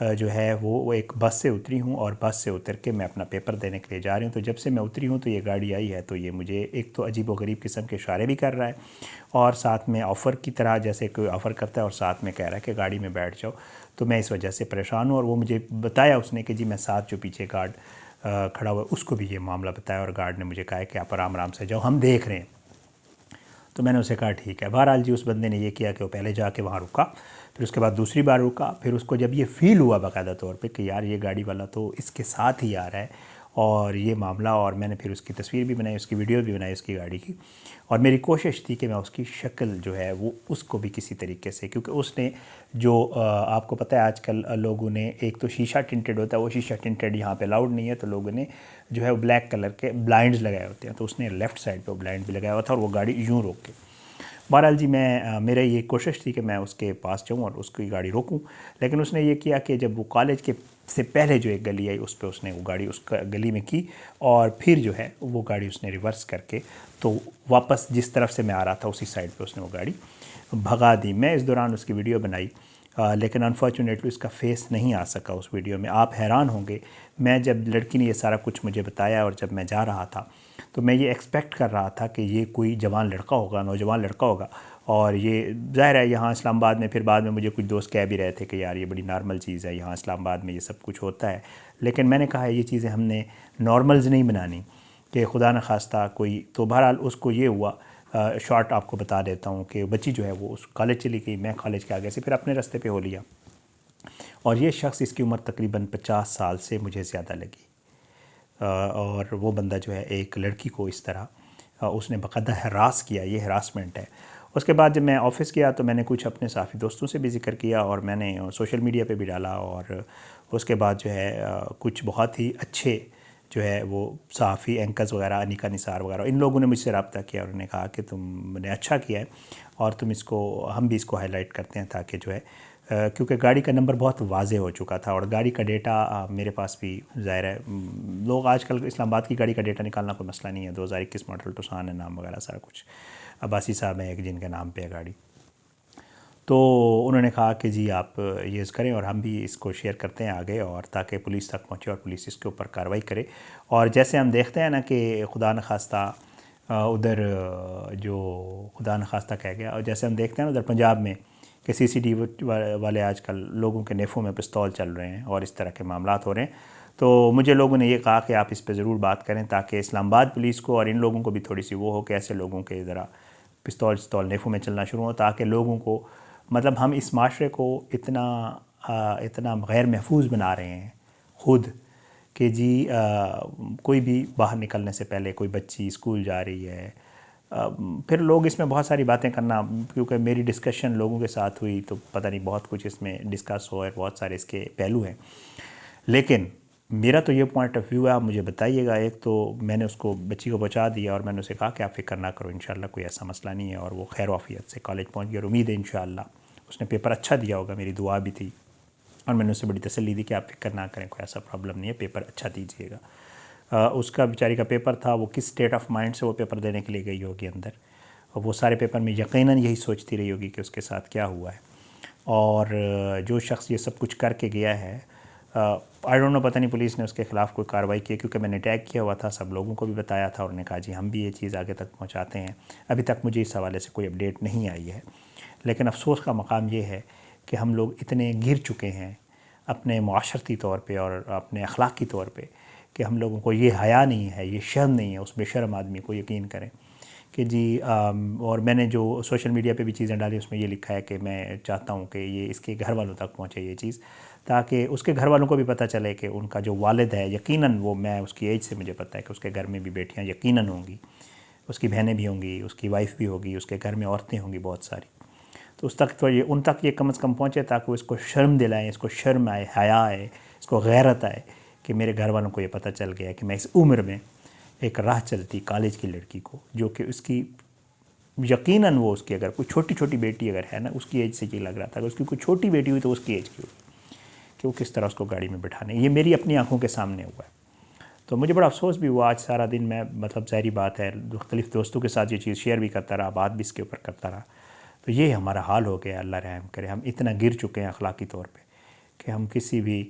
جو ہے وہ ایک بس سے اتری ہوں اور بس سے اتر کے میں اپنا پیپر دینے کے لیے جا رہی ہوں. تو جب سے میں اتری ہوں تو یہ گاڑی آئی ہے تو یہ مجھے ایک تو عجیب و غریب قسم کے اشارے بھی کر رہا ہے اور ساتھ میں آفر کی طرح جیسے کوئی آفر کرتا ہے اور ساتھ میں کہہ رہا ہے کہ گاڑی میں بیٹھ جاؤ. تو میں اس وجہ سے پریشان ہوں اور وہ مجھے بتایا اس نے کہ جی میں ساتھ جو پیچھے گارڈ کھڑا ہوا اس کو بھی یہ معاملہ بتایا اور گارڈ نے مجھے کہا ہے کہ آپ آرام آرام سے جاؤ ہم دیکھ رہے ہیں. تو میں نے اسے کہا ٹھیک ہے. بہرحال جی اس بندے نے یہ کیا کہ وہ پہلے جا کے وہاں رکا, پھر اس کے بعد دوسری بار رکا, پھر اس کو جب یہ فیل ہوا باقاعدہ طور پہ کہ یار یہ گاڑی والا تو اس کے ساتھ ہی آ رہا ہے اور یہ معاملہ, اور میں نے پھر اس کی تصویر بھی بنائی, اس کی ویڈیو بھی بنائی اس کی گاڑی کی, اور میری کوشش تھی کہ میں اس کی شکل جو ہے وہ اس کو بھی کسی طریقے سے, کیونکہ اس نے جو آپ کو پتہ ہے آج کل لوگوں نے ایک تو شیشہ ٹنٹڈ ہوتا ہے, وہ شیشہ ٹنٹڈ یہاں پہ الاؤڈ نہیں ہے, تو لوگوں نے جو ہے وہ بلیک کلر کے بلائنڈز لگائے ہوتے ہیں, تو اس نے لیفٹ سائڈ پہ بلائنڈ بھی لگایا ہوا تھا اور وہ گاڑی یوں روک کے. بہرحال جی میرا یہ کوشش تھی کہ میں اس کے پاس جاؤں اور اس کی گاڑی روکوں, لیکن اس نے یہ کیا کہ جب وہ کالج کے سے پہلے جو ایک گلی آئی اس پہ اس نے وہ گاڑی اس گلی میں کی اور پھر جو ہے وہ گاڑی اس نے ریورس کر کے تو واپس جس طرف سے میں آ رہا تھا اسی سائڈ پہ اس نے وہ گاڑی بھگا دی. میں اس دوران اس کی ویڈیو بنائی لیکن انفارچونیٹلی اس کا فیس نہیں آ سکا اس ویڈیو میں. آپ حیران ہوں گے, میں جب لڑکی نے یہ سارا کچھ مجھے بتایا اور جب میں جا رہا تھا تو میں یہ ایکسپیکٹ کر رہا تھا کہ یہ کوئی جوان لڑکا ہوگا, نوجوان لڑکا ہوگا, اور یہ ظاہر ہے یہاں اسلام آباد میں پھر بعد میں مجھے کچھ دوست کہہ بھی رہے تھے کہ یار یہ بڑی نارمل چیز ہے, یہاں اسلام آباد میں یہ سب کچھ ہوتا ہے, لیکن میں نے کہا یہ چیزیں ہم نے نارملز نہیں بنانی کہ خدا نخواستہ کوئی. تو بہرحال اس کو یہ ہوا, شارٹ آپ کو بتا دیتا ہوں کہ بچی جو ہے وہ اس کالج چلی گئی, میں کالج کے آگے سے پھر اپنے راستے پہ ہو لیا, اور یہ شخص اس کی عمر تقریباً 50 سال سے مجھے زیادہ لگی, اور وہ بندہ جو ہے ایک لڑکی کو اس طرح اس نے باقاعدہ ہراس کیا, یہ ہراسمنٹ ہے. اس کے بعد جب میں آفس گیا تو میں نے کچھ اپنے صحافی دوستوں سے بھی ذکر کیا اور میں نے سوشل میڈیا پہ بھی ڈالا, اور اس کے بعد جو ہے کچھ بہت ہی اچھے جو ہے وہ صحافی اینکرز وغیرہ, انیکا نثار وغیرہ, ان لوگوں نے مجھ سے رابطہ کیا اور انہوں نے کہا کہ تم نے اچھا کیا ہے اور تم اس کو, ہم بھی اس کو ہائی لائٹ کرتے ہیں تاکہ جو ہے کیونکہ گاڑی کا نمبر بہت واضح ہو چکا تھا اور گاڑی کا ڈیٹا میرے پاس بھی ظاہر ہے, لوگ آج کل اسلام آباد کی گاڑی کا ڈیٹا نکالنا کوئی مسئلہ نہیں ہے, 2021 ماڈل ٹوسان ہے نام وغیرہ سارا کچھ, عباسی صاحب ہیں ایک جن کے نام پہ ہے گاڑی. تو انہوں نے کہا کہ جی آپ یہ کریں اور ہم بھی اس کو شیئر کرتے ہیں آگے, اور تاکہ پولیس تک پہنچے اور پولیس اس کے اوپر کارروائی کرے. اور جیسے ہم دیکھتے ہیں نا کہ خدا نخواستہ ادھر جو خدا نخواستہ کہہ گیا, اور جیسے ہم دیکھتے ہیں نا ادھر پنجاب میں کہ سی سی ٹی وی والے آج کل لوگوں کے نیفوں میں پستول چل رہے ہیں اور اس طرح کے معاملات ہو رہے ہیں. تو مجھے لوگوں نے یہ کہا کہ آپ اس پہ ضرور بات کریں تاکہ اسلام آباد پولیس کو اور ان لوگوں کو بھی تھوڑی سی وہ ہو کہ ایسے لوگوں کے ذرا پستول نیفوں میں چلنا شروع ہو, تاکہ لوگوں کو مطلب ہم اس معاشرے کو اتنا غیر محفوظ بنا رہے ہیں خود کہ جی کوئی بھی باہر نکلنے سے پہلے کوئی بچی اسکول جا رہی ہے, پھر لوگ اس میں بہت ساری باتیں کرنا, کیونکہ میری ڈسکشن لوگوں کے ساتھ ہوئی تو پتہ نہیں بہت کچھ اس میں ڈسکس ہوا ہے, بہت سارے اس کے پہلو ہیں, لیکن میرا تو یہ پوائنٹ آف ویو ہے, آپ مجھے بتائیے گا. ایک تو میں نے اس کو بچی کو پہنچا دیا اور میں نے اسے کہا کہ آپ فکر نہ کرو, انشاءاللہ کوئی ایسا مسئلہ نہیں ہے, اور وہ خیر و عافیت سے کالج پہنچ گیا اور امید ہے انشاءاللہ اس نے پیپر اچھا دیا ہوگا, میری دعا بھی تھی, اور میں نے اسے بڑی تسلی دی کہ آپ فکر نہ کریں, کوئی ایسا پرابلم نہیں ہے, پیپر اچھا دیجیے گا. اس کا بیچاری کا پیپر تھا, وہ کس اسٹیٹ آف مائنڈ سے وہ پیپر دینے کے لیے گئی ہوگی اندر, اور وہ سارے پیپر میں یقیناً یہی سوچتی رہی ہوگی کہ اس کے ساتھ کیا ہوا ہے. اور جو شخص یہ سب کچھ کر کے گیا ہے, آئی ڈونٹ نو, پتہ نہیں پولیس نے اس کے خلاف کوئی کارروائی کی, کیونکہ میں نے ٹیگ کیا ہوا تھا, سب لوگوں کو بھی بتایا تھا, اور انہوں نے کہا جی ہم بھی یہ چیز آگے تک پہنچاتے ہیں. ابھی تک مجھے اس حوالے سے کوئی اپڈیٹ نہیں آئی ہے, لیکن افسوس کا مقام یہ ہے کہ ہم لوگ اتنے گر چکے ہیں اپنے معاشرتی طور پہ اور اپنے اخلاقی طور پہ کہ ہم لوگوں کو یہ حیا نہیں ہے, یہ شرم نہیں ہے اس بے شرم آدمی کو. یقین کریں کہ جی اور میں نے جو سوشل میڈیا پہ بھی چیزیں ڈالی اس میں یہ لکھا ہے کہ میں چاہتا ہوں کہ یہ اس کے گھر والوں تک پہنچے یہ چیز, تاکہ اس کے گھر والوں کو بھی پتہ چلے کہ ان کا جو والد ہے, یقیناً وہ, میں اس کی ایج سے مجھے پتہ ہے کہ اس کے گھر میں بھی بیٹیاں یقیناً ہوں گی, اس کی بہنیں بھی ہوں گی, اس کی وائف بھی ہوگی, اس کے گھر میں عورتیں ہوں گی بہت ساری. تو اس تک تو یہ ان تک یہ کم از کم پہنچے تاکہ وہ اس کو شرم دلائیں, اس کو شرم آئے, حیا آئے, اس کو غیرت آئے کہ میرے گھر والوں کو یہ پتہ چل گیا کہ میں اس عمر میں ایک راہ چلتی کالج کی لڑکی کو, جو کہ اس کی یقیناً وہ اس کی اگر کوئی چھوٹی چھوٹی بیٹی اگر ہے نا, اس کی ایج سے یہ لگ رہا تھا کہ اس کی کوئی چھوٹی بیٹی ہوئی تو اس کی ایج کی ہوئی, کہ وہ کس طرح اس کو گاڑی میں بٹھانے, یہ میری اپنی آنکھوں کے سامنے ہوا ہے. تو مجھے بڑا افسوس بھی ہوا, آج سارا دن میں مطلب ظاہری بات ہے مختلف دوستوں کے ساتھ یہ چیز شیئر بھی کرتا رہا, بات بھی اس کے اوپر کرتا رہا, تو یہ ہمارا حال ہو گیا. اللہ رحم کرے, ہم اتنا گر چکے ہیں اخلاقی طور پہ کہ ہم کسی بھی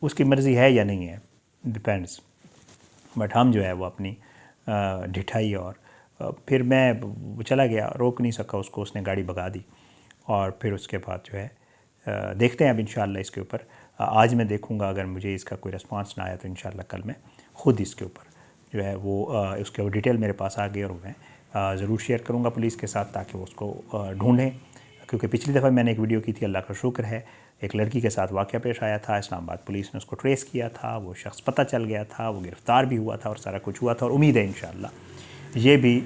اس کی مرضی ہے یا نہیں ہے، ڈپینڈس، بٹ ہم جو ہے وہ اپنی ڈھٹائی اور پھر میں چلا گیا، روک نہیں سکا اس کو، اس نے گاڑی بھگا دی اور پھر اس کے بعد جو ہے دیکھتے ہیں اب انشاءاللہ اس کے اوپر آج میں دیکھوں گا، اگر مجھے اس کا کوئی رسپانس نہ آیا تو انشاءاللہ کل میں خود اس کے اوپر جو ہے وہ اس کے وہ ڈیٹیل میرے پاس آ گئی اور میں ضرور شیئر کروں گا پولیس کے ساتھ تاکہ وہ اس کو ڈھونڈیں، کیونکہ پچھلی دفعہ میں نے ایک ویڈیو کی تھی، اللہ کا شکر ہے ایک لڑکی کے ساتھ واقعہ پیش آیا تھا، اسلام آباد پولیس نے اس کو ٹریس کیا تھا، وہ شخص پتہ چل گیا تھا، وہ گرفتار بھی ہوا تھا اور سارا کچھ ہوا تھا، اور امید ہے انشاءاللہ یہ بھی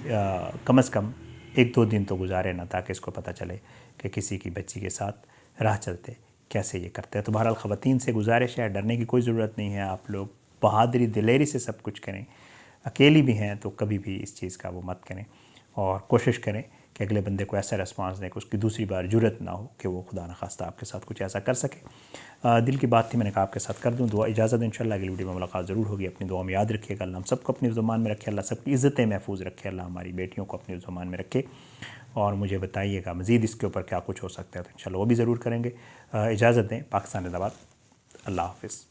کم از کم 1-2 دن تو گزارے نہ تاکہ اس کو پتہ چلے کہ کسی کی بچی کے ساتھ راہ چلتے کیسے یہ کرتے ہیں۔ تو بہرحال خواتین سے گزارش ہے، ڈرنے کی کوئی ضرورت نہیں ہے، آپ لوگ بہادری دلیری سے سب کچھ کریں، اکیلی بھی ہیں تو کبھی بھی اس چیز کا وہ مت کریں اور کوشش کریں کہ اگلے بندے کو ایسا ریسپانس دیں کہ اس کی دوسری بار جرت نہ ہو کہ وہ خدا نخواستہ آپ کے ساتھ کچھ ایسا کر سکے۔ دل کی بات تھی، میں نے کہا آپ کے ساتھ کر دوں، دعا اجازت انشاءاللہ اگلی ویڈیو میں ملاقات ضرور ہوگی، اپنی دعا میں یاد رکھیے گا، اللہ ہم سب کو اپنی زبان میں رکھے، اللہ سب کی عزتیں محفوظ رکھے، اللہ ہماری بیٹیوں کو اپنی زبان میں رکھے، اور مجھے بتائیے گا مزید اس کے اوپر کیا کچھ ہو سکتا ہے تو انشاءاللہ وہ بھی ضرور کریں گے۔ اجازت دیں، پاکستان زندہ باد، اللہ حافظ۔